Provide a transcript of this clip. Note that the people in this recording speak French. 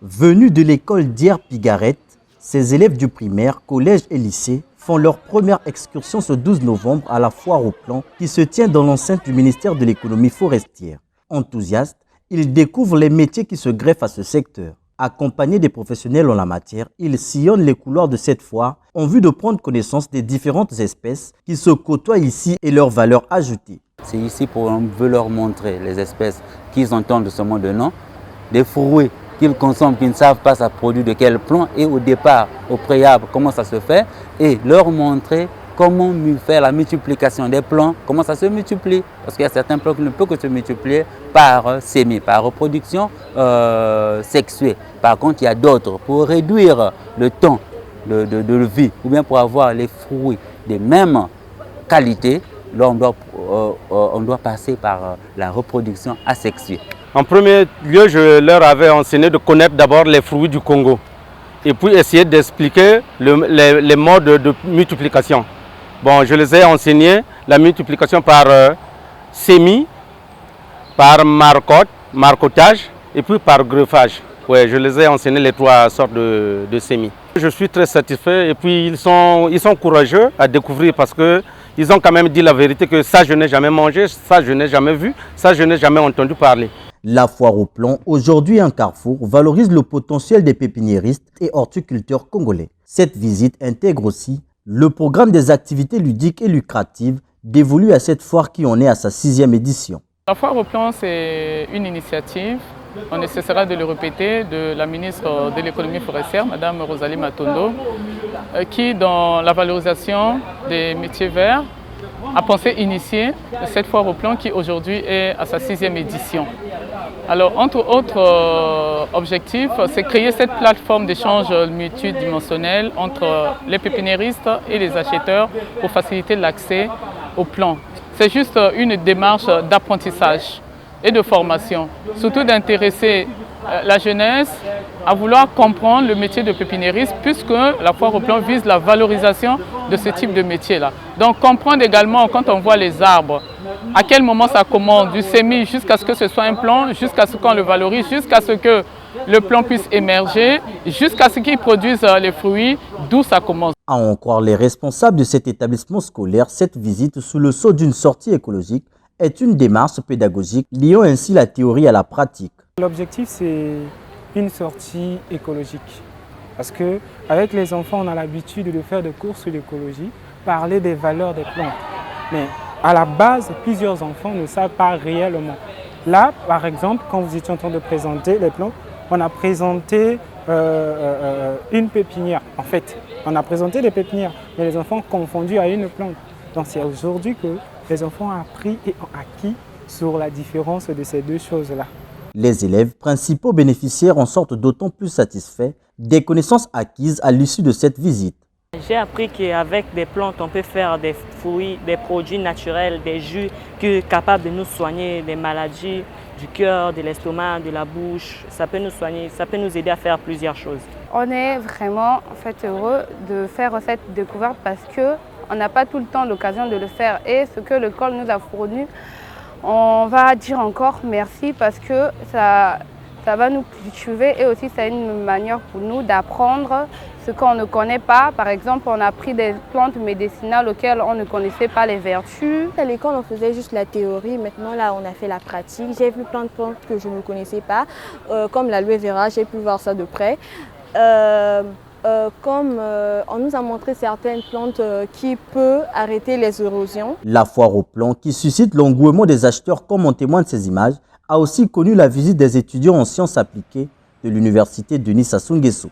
Venus de l'école d'Hier-Pigaret, ces élèves du primaire, collège et lycée font leur première excursion ce 12 novembre à la foire aux plants qui se tient dans l'enceinte du ministère de l'économie forestière. Enthousiastes, ils découvrent les métiers qui se greffent à ce secteur. Accompagnés des professionnels en la matière, ils sillonnent les couloirs de cette foire en vue de prendre connaissance des différentes espèces qui se côtoient ici et leurs valeurs ajoutées. C'est ici pour on veut leur montrer les espèces qu'ils entendent seulement de nom, des fruits qu'ils consomment, qu'ils ne savent pas ça produit de quelle plante et au départ, au préalable, comment ça se fait et leur montrer comment faire la multiplication des plants, comment ça se multiplie. Parce qu'il y a certains plants qui ne peuvent que se multiplier par sémie, par reproduction sexuée. Par contre, il y a d'autres. Pour réduire le temps de vie ou bien pour avoir les fruits des mêmes qualités, là, on doit passer par la reproduction asexuée. En premier lieu, je leur avais enseigné de connaître d'abord les fruits du Congo et puis essayer d'expliquer les modes de multiplication. Bon, je les ai enseigné la multiplication par sémie, par marcotage et puis par greffage. Ouais, je les ai enseigné les trois sortes de sémies. Je suis très satisfait et puis ils sont courageux à découvrir parce qu'ils ont quand même dit la vérité que ça je n'ai jamais mangé, ça je n'ai jamais vu, ça je n'ai jamais entendu parler. La foire aux plants, aujourd'hui un carrefour, valorise le potentiel des pépiniéristes et horticulteurs congolais. Cette visite intègre aussi le programme des activités ludiques et lucratives dévolu à cette foire qui en est à sa 6e édition. La foire aux plants, c'est une initiative, on ne cessera de le répéter, de la ministre de l'économie forestière, Mme Rosalie Matondo, qui, dans la valorisation des métiers verts, a pensé initier cette foire aux plants qui aujourd'hui est à sa 6e édition. Alors, entre autres objectifs, c'est créer cette plateforme d'échange multidimensionnel entre les pépiniéristes et les acheteurs pour faciliter l'accès aux plants. C'est juste une démarche d'apprentissage et de formation, surtout d'intéresser la jeunesse à vouloir comprendre le métier de pépiniériste puisque la foire aux plants vise la valorisation de ce type de métier-là. Donc comprendre également quand on voit les arbres, à quel moment ça commence, du sémi jusqu'à ce que ce soit un plant, jusqu'à ce qu'on le valorise, jusqu'à ce que le plant puisse émerger, jusqu'à ce qu'il produise les fruits, d'où ça commence. À en croire les responsables de cet établissement scolaire, cette visite sous le sceau d'une sortie écologique est une démarche pédagogique liant ainsi la théorie à la pratique. L'objectif, c'est une sortie écologique. Parce qu'avec les enfants, on a l'habitude de faire des cours sur l'écologie, parler des valeurs des plantes. Mais à la base, plusieurs enfants ne savent pas réellement. Là, par exemple, quand vous étiez en train de présenter les plantes, on a présenté une pépinière. En fait, on a présenté des pépinières, mais les enfants ont confondu à une plante. Donc c'est aujourd'hui que les enfants ont appris et ont acquis sur la différence de ces deux choses-là. Les élèves, principaux bénéficiaires, en sortent d'autant plus satisfaits des connaissances acquises à l'issue de cette visite. J'ai appris qu'avec des plantes, on peut faire des fruits, des produits naturels, des jus qui sont capables de nous soigner des maladies du cœur, de l'estomac, de la bouche. Ça peut nous soigner, ça peut nous aider à faire plusieurs choses. On est vraiment heureux de faire cette découverte parce qu'on n'a pas tout le temps l'occasion de le faire. Et ce que l'école nous a fourni, on va dire encore merci parce que ça va nous cultiver et aussi c'est une manière pour nous d'apprendre ce qu'on ne connaît pas. Par exemple, on a pris des plantes médicinales auxquelles on ne connaissait pas les vertus. À l'école, on faisait juste la théorie. Maintenant, là, on a fait la pratique. J'ai vu plein de plantes que je ne connaissais pas, comme l'aloe vera, j'ai pu voir ça de près. On nous a montré certaines plantes qui peuvent arrêter les érosions. La foire aux plants, qui suscite l'engouement des acheteurs comme en témoignent ces images, a aussi connu la visite des étudiants en sciences appliquées de l'université Denis Sassou Nguesso.